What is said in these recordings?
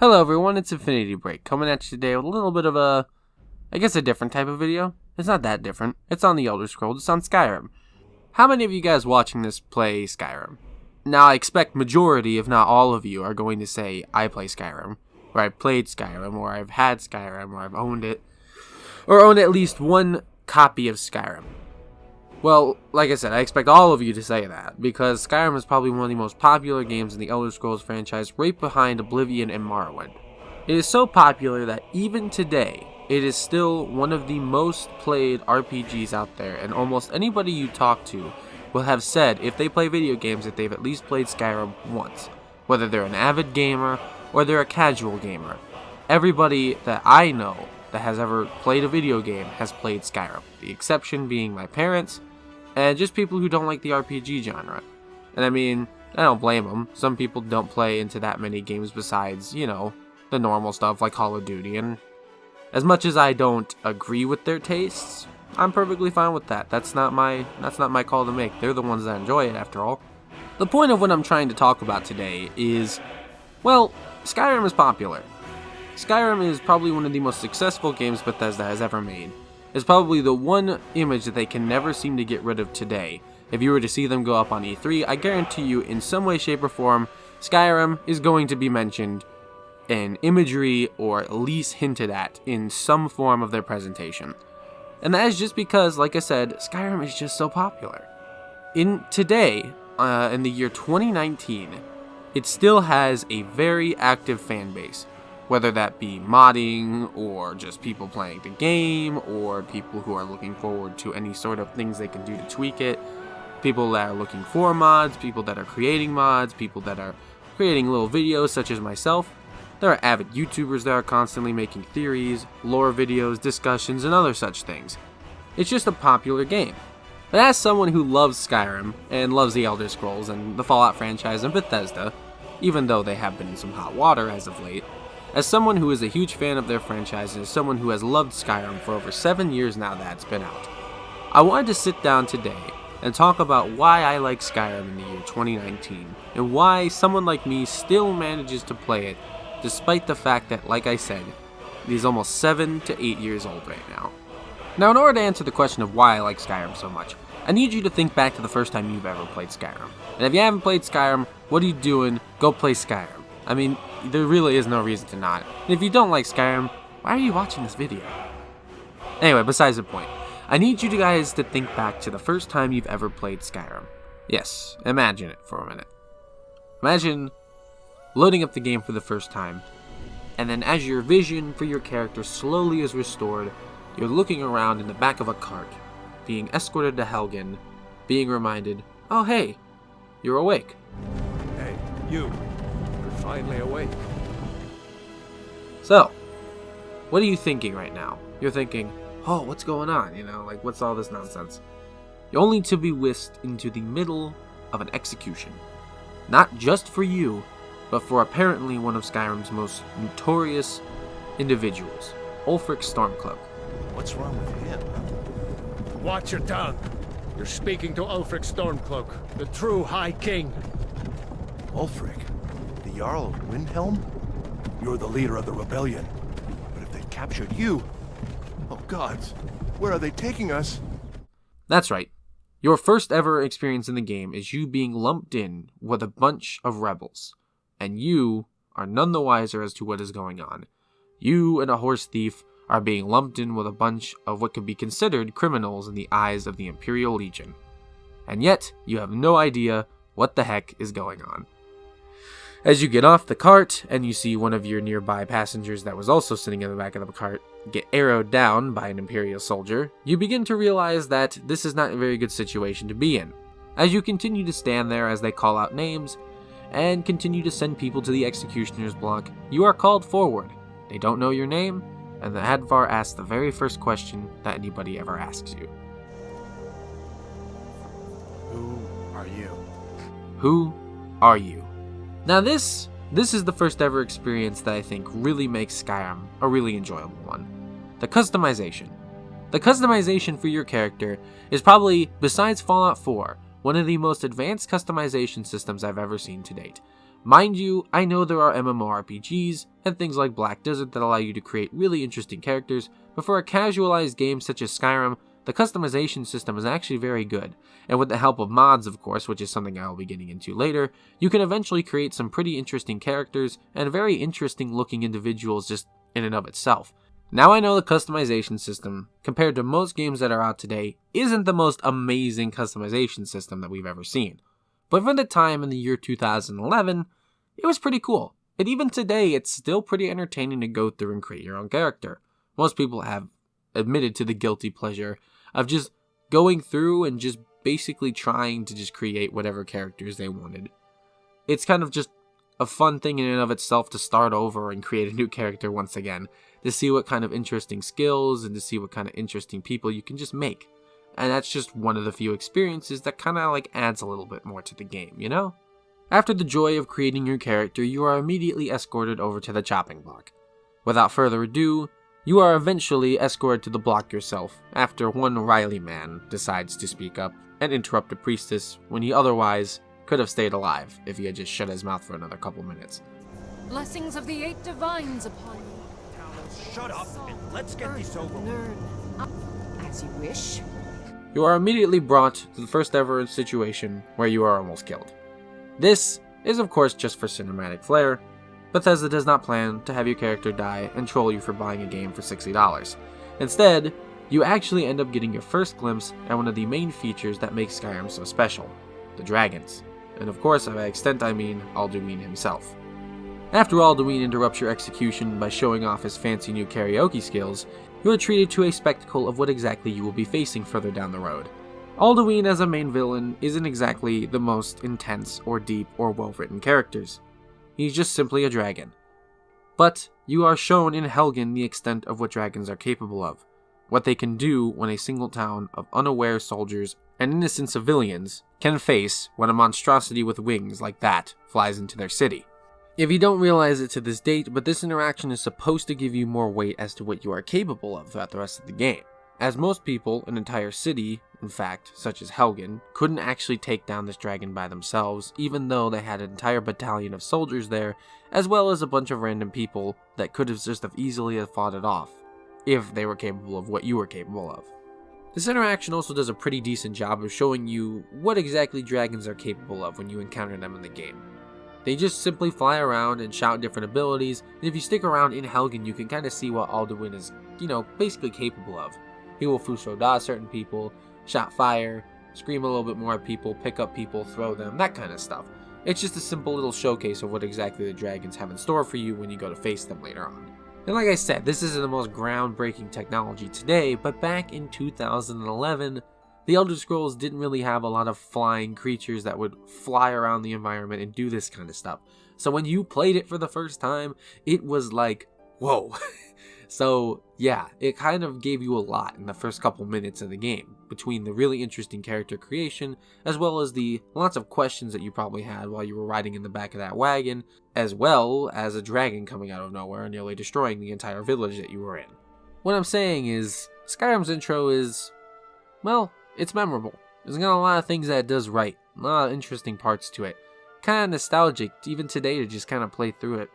Hello everyone, it's Infinity Break, coming at you today with a little bit of a different type of video. It's not that different. It's on the Elder Scrolls, it's on Skyrim. How many of you guys watching this play Skyrim? Now I expect majority, if not all of you, are going to say, I play Skyrim, or I've played Skyrim, or I've had Skyrim, or I've owned it, or own at least one copy of Skyrim. Well, like I said, I expect all of you to say that, because Skyrim is probably one of the most popular games in the Elder Scrolls franchise, right behind Oblivion and Morrowind. It is so popular that even today, it is still one of the most played RPGs out there, and almost anybody you talk to will have said, if they play video games, that they've at least played Skyrim once. Whether they're an avid gamer, or they're a casual gamer. Everybody that I know that has ever played a video game has played Skyrim. The exception being my parents, and just people who don't like the RPG genre. And I mean, I don't blame them. Some people don't play into that many games besides, the normal stuff like Call of Duty. And as much as I don't agree with their tastes, I'm perfectly fine with that. That's not my call to make. They're the ones that enjoy it, after all. The point of what I'm trying to talk about today is, well, Skyrim is popular. Skyrim is probably one of the most successful games Bethesda has ever made. It's probably the one image that they can never seem to get rid of today. If you were to see them go up on E3, I guarantee you, in some way, shape, or form, Skyrim is going to be mentioned in imagery, or at least hinted at in some form of their presentation. And that is just because, like I said, Skyrim is just so popular. In the year 2019, it still has a very active fan base. Whether that be modding, or just people playing the game, or people who are looking forward to any sort of things they can do to tweak it, people that are looking for mods, people that are creating mods, people that are creating little videos such as myself. There are avid YouTubers that are constantly making theories, lore videos, discussions, and other such things. It's just a popular game. But as someone who loves Skyrim, and loves the Elder Scrolls, and the Fallout franchise, and Bethesda, even though they have been in some hot water as of late, as someone who is a huge fan of their franchise, and as someone who has loved Skyrim for over 7 years now that it's been out, I wanted to sit down today and talk about why I like Skyrim in the year 2019, and why someone like me still manages to play it, despite the fact that, like I said, it is almost 7 to 8 years old right now. Now, in order to answer the question of why I like Skyrim so much, I need you to think back to the first time you've ever played Skyrim. And if you haven't played Skyrim, what are you doing? Go play Skyrim. I mean, there really is no reason to not. And if you don't like Skyrim, why are you watching this video? Anyway, besides the point, I need you guys to think back to the first time you've ever played Skyrim. Yes, imagine it for a minute. Imagine loading up the game for the first time, and then as your vision for your character slowly is restored, you're looking around in the back of a cart, being escorted to Helgen, being reminded, oh hey, you're awake. Hey, you're finally awake. So, what are you thinking right now? You're thinking, oh, what's going on? What's all this nonsense? You're only to be whisked into the middle of an execution. Not just for you, but for apparently one of Skyrim's most notorious individuals, Ulfric Stormcloak. What's wrong with him? Watch your tongue. You're speaking to Ulfric Stormcloak, the true High King. Ulfric? The Jarl of Windhelm? You're the leader of the rebellion. But if they captured you... Oh gods, where are they taking us? That's right. Your first ever experience in the game is you being lumped in with a bunch of rebels. And you are none the wiser as to what is going on. You and a horse thief are being lumped in with a bunch of what could be considered criminals in the eyes of the Imperial Legion. And yet, you have no idea what the heck is going on. As you get off the cart, and you see one of your nearby passengers that was also sitting in the back of the cart get arrowed down by an Imperial soldier, you begin to realize that this is not a very good situation to be in. As you continue to stand there as they call out names, and continue to send people to the executioner's block, you are called forward. They don't know your name, and the Hadvar asks the very first question that anybody ever asks you. Who are you? Who are you? Now this is the first ever experience that I think really makes Skyrim a really enjoyable one. The customization. The customization for your character is probably, besides Fallout 4, one of the most advanced customization systems I've ever seen to date. Mind you, I know there are MMORPGs and things like Black Desert that allow you to create really interesting characters, but for a casualized game such as Skyrim, the customization system is actually very good, and with the help of mods, of course, which is something I will be getting into later, you can eventually create some pretty interesting characters and very interesting looking individuals just in and of itself. Now I know the customization system, compared to most games that are out today, isn't the most amazing customization system that we've ever seen. But for the time in the year 2011, it was pretty cool. And even today, it's still pretty entertaining to go through and create your own character. Most people have admitted to the guilty pleasure of just going through and just basically trying to just create whatever characters they wanted. It's kind of just a fun thing in and of itself to start over and create a new character once again, to see what kind of interesting skills and to see what kind of interesting people you can just make. And that's just one of the few experiences that kind of like adds a little bit more to the game, you know? After the joy of creating your character, you are immediately escorted over to the chopping block. Without further ado, you are eventually escorted to the block yourself after one Riley man decides to speak up and interrupt a priestess when he otherwise could have stayed alive if he had just shut his mouth for another couple minutes. Blessings of the 8 divines upon you. Shut up and let's get this over with. As you wish. You are immediately brought to the first ever situation where you are almost killed. This is of course just for cinematic flair. Bethesda does not plan to have your character die and troll you for buying a game for $60. Instead, you actually end up getting your first glimpse at one of the main features that makes Skyrim so special, the dragons. And of course, by extent I mean Alduin himself. After Alduin interrupts your execution by showing off his fancy new karaoke skills, you are treated to a spectacle of what exactly you will be facing further down the road. Alduin as a main villain isn't exactly the most intense or deep or well-written characters. He's just simply a dragon. But you are shown in Helgen the extent of what dragons are capable of, what they can do when a single town of unaware soldiers and innocent civilians can face when a monstrosity with wings like that flies into their city. If you don't realize it to this date, but this interaction is supposed to give you more weight as to what you are capable of throughout the rest of the game. As most people, an entire city, in fact, such as Helgen, couldn't actually take down this dragon by themselves, even though they had an entire battalion of soldiers there, as well as a bunch of random people that could have just easily fought it off, if they were capable of what you were capable of. This interaction also does a pretty decent job of showing you what exactly dragons are capable of when you encounter them in the game. They just simply fly around and shout different abilities, and if you stick around in Helgen, you can kind of see what Alduin is, basically capable of. He will Fushoda certain people, shout fire, scream a little bit more at people, pick up people, throw them, that kind of stuff. It's just a simple little showcase of what exactly the dragons have in store for you when you go to face them later on. And like I said, this isn't the most groundbreaking technology today, but back in 2011, the Elder Scrolls didn't really have a lot of flying creatures that would fly around the environment and do this kind of stuff. So when you played it for the first time, it was like, whoa. So yeah, it kind of gave you a lot in the first couple minutes of the game, between the really interesting character creation, as well as the lots of questions that you probably had while you were riding in the back of that wagon, as well as a dragon coming out of nowhere and nearly destroying the entire village that you were in. What I'm saying is, Skyrim's intro is, well, it's memorable. There's got a lot of things that it does right, a lot of interesting parts to it. Kind of nostalgic, even today, to just kind of play through it.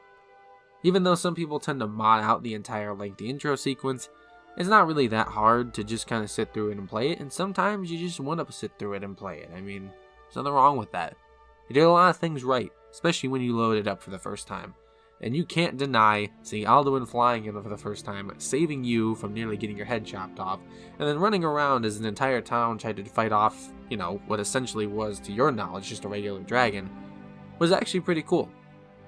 Even though some people tend to mod out the entire lengthy intro sequence, it's not really that hard to just kind of sit through it and play it, and sometimes you just want to sit through it and play it. I mean, there's nothing wrong with that. You did a lot of things right, especially when you load it up for the first time. And you can't deny seeing Alduin flying in for the first time, saving you from nearly getting your head chopped off, and then running around as an entire town tried to fight off, what essentially was, to your knowledge, just a regular dragon, was actually pretty cool.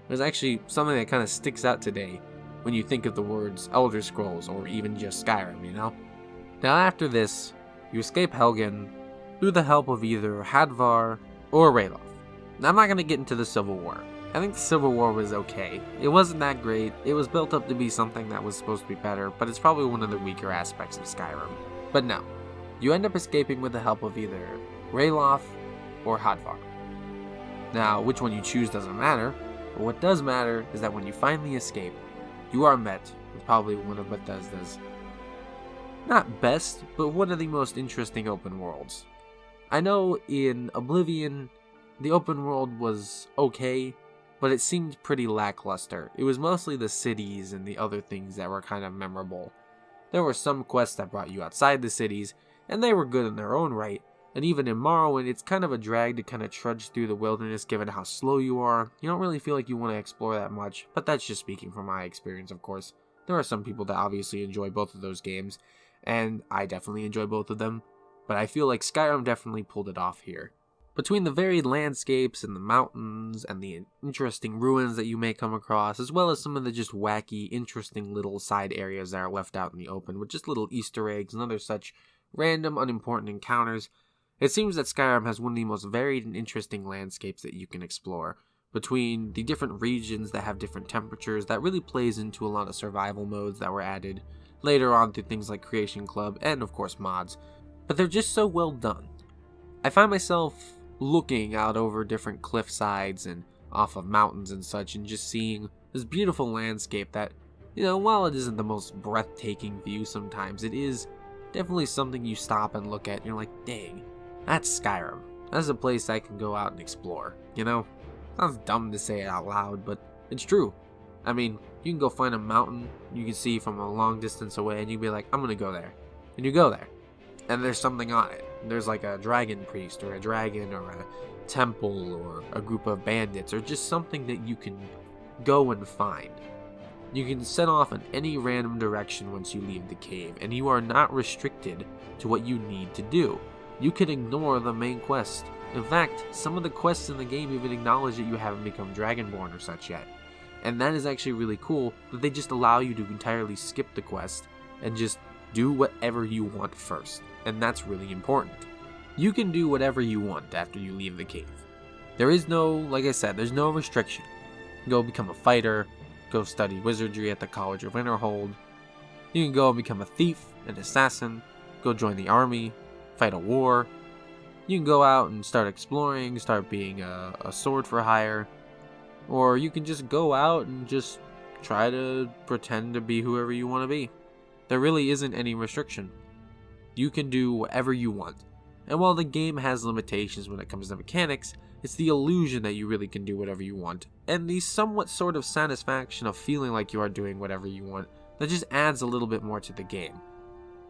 It was actually something that kind of sticks out today when you think of the words Elder Scrolls or even just Skyrim, Now after this, you escape Helgen through the help of either Hadvar or Ralof. Now I'm not going to get into the Civil War. I think the Civil War was okay. It wasn't that great. It was built up to be something that was supposed to be better, but it's probably one of the weaker aspects of Skyrim. But no, you end up escaping with the help of either Ralof or Hadvar. Now, which one you choose doesn't matter, but what does matter is that when you finally escape, you are met with probably one of Bethesda's, not best, but one of the most interesting open worlds. I know in Oblivion, the open world was okay, but it seemed pretty lackluster. It was mostly the cities and the other things that were kind of memorable. There were some quests that brought you outside the cities, and they were good in their own right, and even in Morrowind, it's kind of a drag to kind of trudge through the wilderness given how slow you are. You don't really feel like you want to explore that much, but that's just speaking from my experience, of course. There are some people that obviously enjoy both of those games, and I definitely enjoy both of them, but I feel like Skyrim definitely pulled it off here. Between the varied landscapes and the mountains and the interesting ruins that you may come across, as well as some of the just wacky, interesting little side areas that are left out in the open with just little Easter eggs and other such random, unimportant encounters, it seems that Skyrim has one of the most varied and interesting landscapes that you can explore. Between the different regions that have different temperatures, that really plays into a lot of survival modes that were added later on through things like Creation Club and of course mods, but they're just so well done. I find myself looking out over different cliff sides and off of mountains and such and just seeing this beautiful landscape that, while it isn't the most breathtaking view sometimes, it is definitely something you stop and look at and you're like, dang, that's Skyrim. That's a place I can go out and explore, Sounds dumb to say it out loud, but it's true. I mean, you can go find a mountain you can see from a long distance away and you'd be like, I'm gonna go there. And you go there. And there's something on it. There's like a dragon priest or a dragon or a temple or a group of bandits or just something that you can go and find. You can set off in any random direction once you leave the cave, and you are not restricted to what you need to do. You can ignore the main quest. In fact, some of the quests in the game even acknowledge that you haven't become Dragonborn or such yet. And that is actually really cool, that they just allow you to entirely skip the quest and just do whatever you want first. And that's really important. You can do whatever you want after you leave the cave. There is no, like I said, there's no restriction. Go become a fighter, go study wizardry at the College of Winterhold. You can go and become a thief, an assassin, go join the army, fight a war. You can go out and start exploring, start being a sword for hire. Or you can just go out and just try to pretend to be whoever you want to be. There really isn't any restriction. You can do whatever you want. And while the game has limitations when it comes to mechanics, it's the illusion that you really can do whatever you want, and the somewhat sort of satisfaction of feeling like you are doing whatever you want that just adds a little bit more to the game.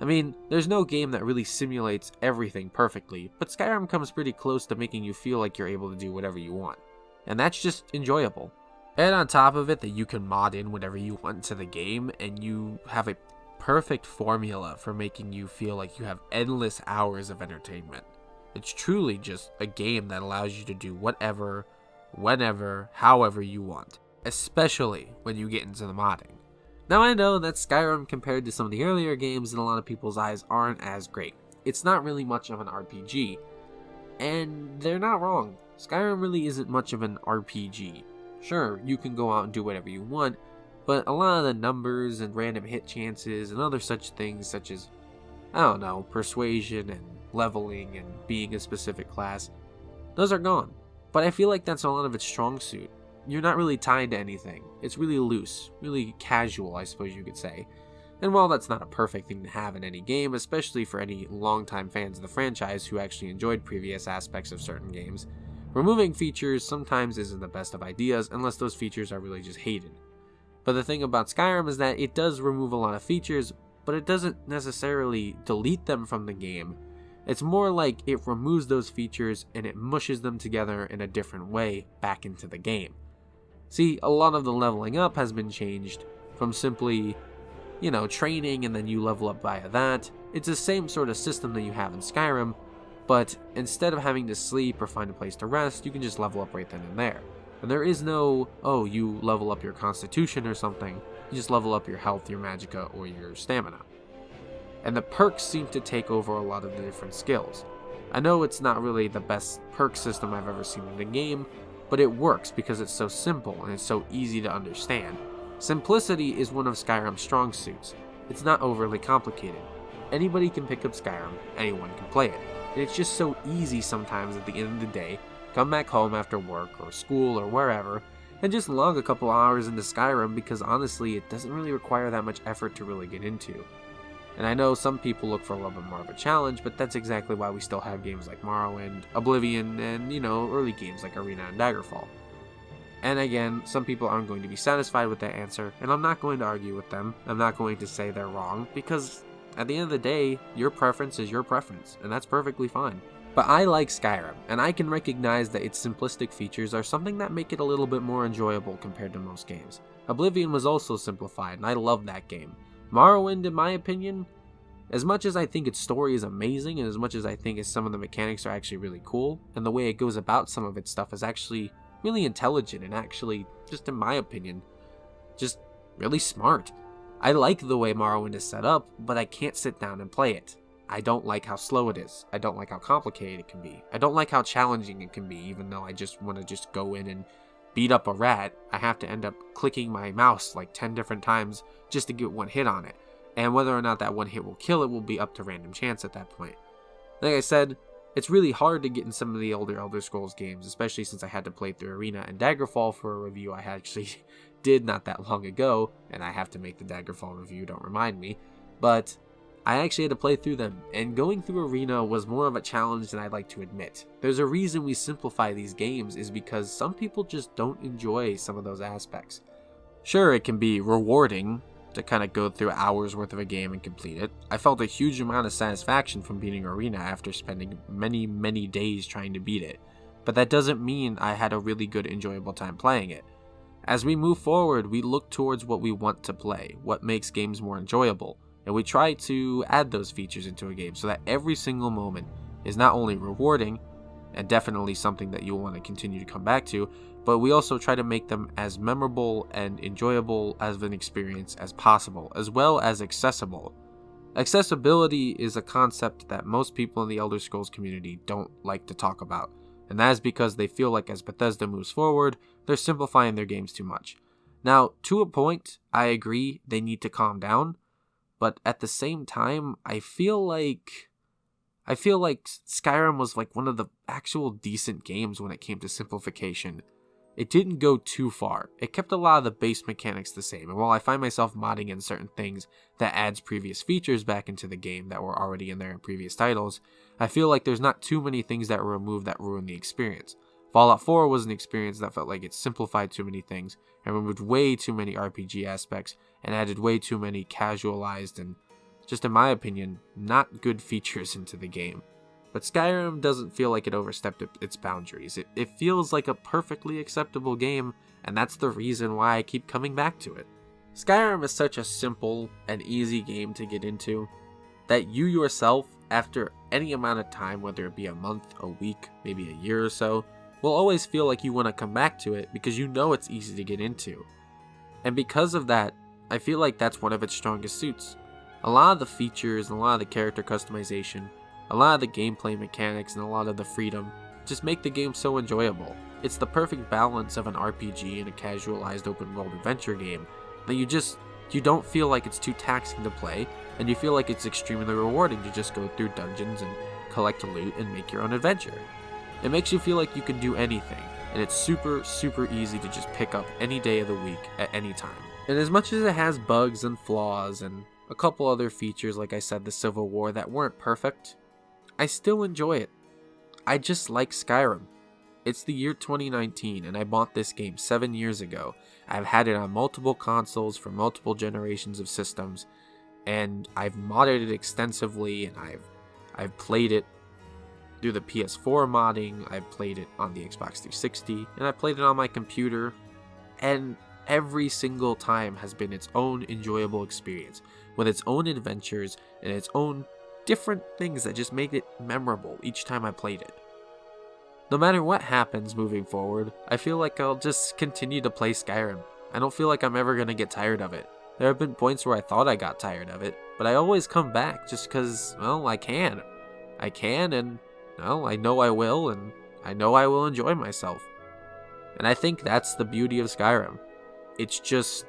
I mean, there's no game that really simulates everything perfectly, but Skyrim comes pretty close to making you feel like you're able to do whatever you want. And that's just enjoyable. And on top of it, that you can mod in whatever you want to the game, and you have a perfect formula for making you feel like you have endless hours of entertainment. It's truly just a game that allows you to do whatever, whenever, however you want, especially when you get into the modding. Now I know that Skyrim, compared to some of the earlier games in a lot of people's eyes, aren't as great. It's not really much of an RPG, and they're not wrong. Skyrim really isn't much of an RPG. Sure, you can go out and do whatever you want, but a lot of the numbers and random hit chances and other such things such as, persuasion and leveling and being a specific class, those are gone. But I feel like that's a lot of its strong suit. You're not really tied to anything. It's really loose, really casual, I suppose you could say. And while that's not a perfect thing to have in any game, especially for any longtime fans of the franchise who actually enjoyed previous aspects of certain games, removing features sometimes isn't the best of ideas unless those features are really just hated. But the thing about Skyrim is that it does remove a lot of features, but it doesn't necessarily delete them from the game. It's more like it removes those features and it mushes them together in a different way back into the game. See, a lot of the leveling up has been changed from simply, training and then you level up via that. It's the same sort of system that you have in Skyrim, but instead of having to sleep or find a place to rest, you can just level up right then and there. And there is no, you level up your constitution or something. You just level up your health, your magicka, or your stamina. And the perks seem to take over a lot of the different skills. I know it's not really the best perk system I've ever seen in the game, but it works because it's so simple and it's so easy to understand. Simplicity is one of Skyrim's strong suits. It's not overly complicated. Anybody can pick up Skyrim, anyone can play it. And it's just so easy sometimes at the end of the day, come back home after work or school or wherever, and just log a couple hours into Skyrim because honestly it doesn't really require that much effort to really get into. And I know some people look for a little bit more of a challenge, but that's exactly why we still have games like Morrowind, Oblivion, and, early games like Arena and Daggerfall. And again, some people aren't going to be satisfied with that answer, and I'm not going to argue with them. I'm not going to say they're wrong, because at the end of the day, your preference is your preference, and that's perfectly fine. But I like Skyrim, and I can recognize that its simplistic features are something that make it a little bit more enjoyable compared to most games. Oblivion was also simplified, and I love that game. Morrowind, in my opinion, as much as I think its story is amazing, and as much as I think some of the mechanics are actually really cool, and the way it goes about some of its stuff is actually really intelligent and actually, just in my opinion, just really smart. I like the way Morrowind is set up, but I can't sit down and play it. I don't like how slow it is. I don't like how complicated it can be. I don't like how challenging it can be, even though I just want to just go in and beat up a rat. I have to end up clicking my mouse like 10 different times just to get one hit on it. And whether or not that one hit will kill it will be up to random chance at that point. Like I said, it's really hard to get in some of the older Elder Scrolls games, especially since I had to play through Arena and Daggerfall for a review I actually did not that long ago, and I have to make the Daggerfall review, don't remind me. But I actually had to play through them, and going through Arena was more of a challenge than I'd like to admit. There's a reason we simplify these games, is because some people just don't enjoy some of those aspects. Sure, it can be rewarding to kind of go through hours worth of a game and complete it. I felt a huge amount of satisfaction from beating Arena after spending many days trying to beat it, but that doesn't mean I had a really good enjoyable time playing it. As we move forward, we look towards what we want to play, what makes games more enjoyable, and we try to add those features into a game so that every single moment is not only rewarding, and definitely something that you'll want to continue to come back to, but we also try to make them as memorable and enjoyable as an experience as possible, as well as accessible. Accessibility is a concept that most people in the Elder Scrolls community don't like to talk about, and that is because they feel like as Bethesda moves forward, they're simplifying their games too much. Now, to a point, I agree they need to calm down, but at the same time, I feel like Skyrim was like one of the actual decent games when it came to simplification. It didn't go too far. It kept a lot of the base mechanics the same, and while I find myself modding in certain things that adds previous features back into the game that were already in there in previous titles, I feel like there's not too many things that were removed that ruin the experience. Fallout 4 was an experience that felt like it simplified too many things and removed way too many RPG aspects and added way too many casualized and, just in my opinion, not good features into the game. But Skyrim doesn't feel like it overstepped its boundaries. It feels like a perfectly acceptable game, and that's the reason why I keep coming back to it. Skyrim is such a simple and easy game to get into that you yourself, after any amount of time, whether it be a month, a week, maybe a year or so, will always feel like you want to come back to it because you know it's easy to get into. And because of that, I feel like that's one of its strongest suits. A lot of the features and a lot of the character customization, a lot of the gameplay mechanics and a lot of the freedom just make the game so enjoyable. It's the perfect balance of an RPG and a casualized open world adventure game that you don't feel like it's too taxing to play, and you feel like it's extremely rewarding to just go through dungeons and collect loot and make your own adventure. It makes you feel like you can do anything, and it's super easy to just pick up any day of the week at any time. And as much as it has bugs and flaws and a couple other features, like I said, the Civil War, that weren't perfect, I still enjoy it. I just like Skyrim. It's the year 2019, and I bought this game 7 years ago. I've had it on multiple consoles for multiple generations of systems, and I've modded it extensively, and I've played it through the PS4 modding, I've played it on the Xbox 360, and I played it on my computer, and every single time has been its own enjoyable experience, with its own adventures and its own different things that just made it memorable each time I played it. No matter what happens moving forward, I feel like I'll just continue to play Skyrim. I don't feel like I'm ever going to get tired of it. There have been points where I thought I got tired of it, but I always come back just because, well, I can. I can, and, well, I know I will, and I know I will enjoy myself. And I think that's the beauty of Skyrim. It's just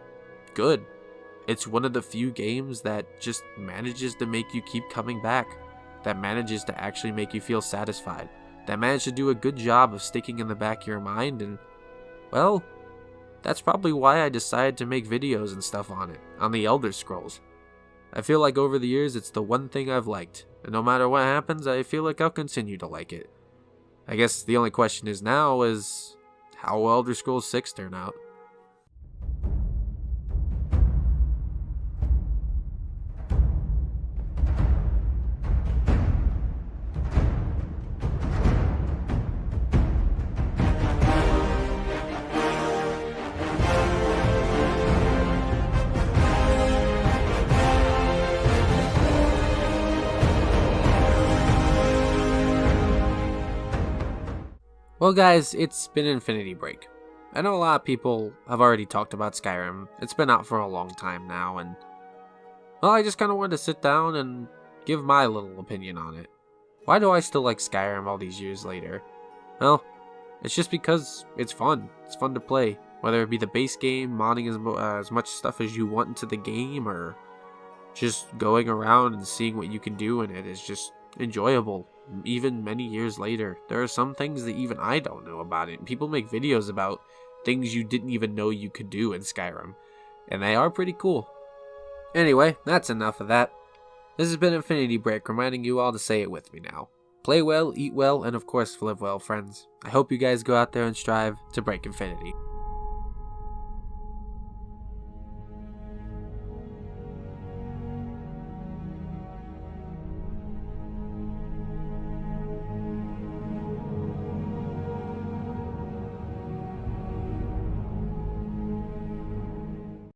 good. It's one of the few games that just manages to make you keep coming back, that manages to actually make you feel satisfied, that managed to do a good job of sticking in the back of your mind, and, well, that's probably why I decided to make videos and stuff on it, on the Elder Scrolls. I feel like over the years it's the one thing I've liked, and no matter what happens, I feel like I'll continue to like it. I guess the only question is now is, how will Elder Scrolls 6 turn out? Well guys, it's been Infinity Break. I know a lot of people have already talked about Skyrim. It's been out for a long time now, and well, I just kind of wanted to sit down and give my little opinion on it. Why do I still like Skyrim all these years later? Well, it's just because it's fun. It's fun to play. Whether it be the base game, modding as much stuff as you want into the game, or just going around and seeing what you can do in it is just enjoyable. Even many years later, there are some things that even I don't know about it. People make videos about things you didn't even know you could do in Skyrim, and they are pretty cool. Anyway, that's enough of that. This has been Infinity Break, reminding you all to say it with me now. Play well, eat well, and of course live well, friends. I hope you guys go out there and strive to break infinity.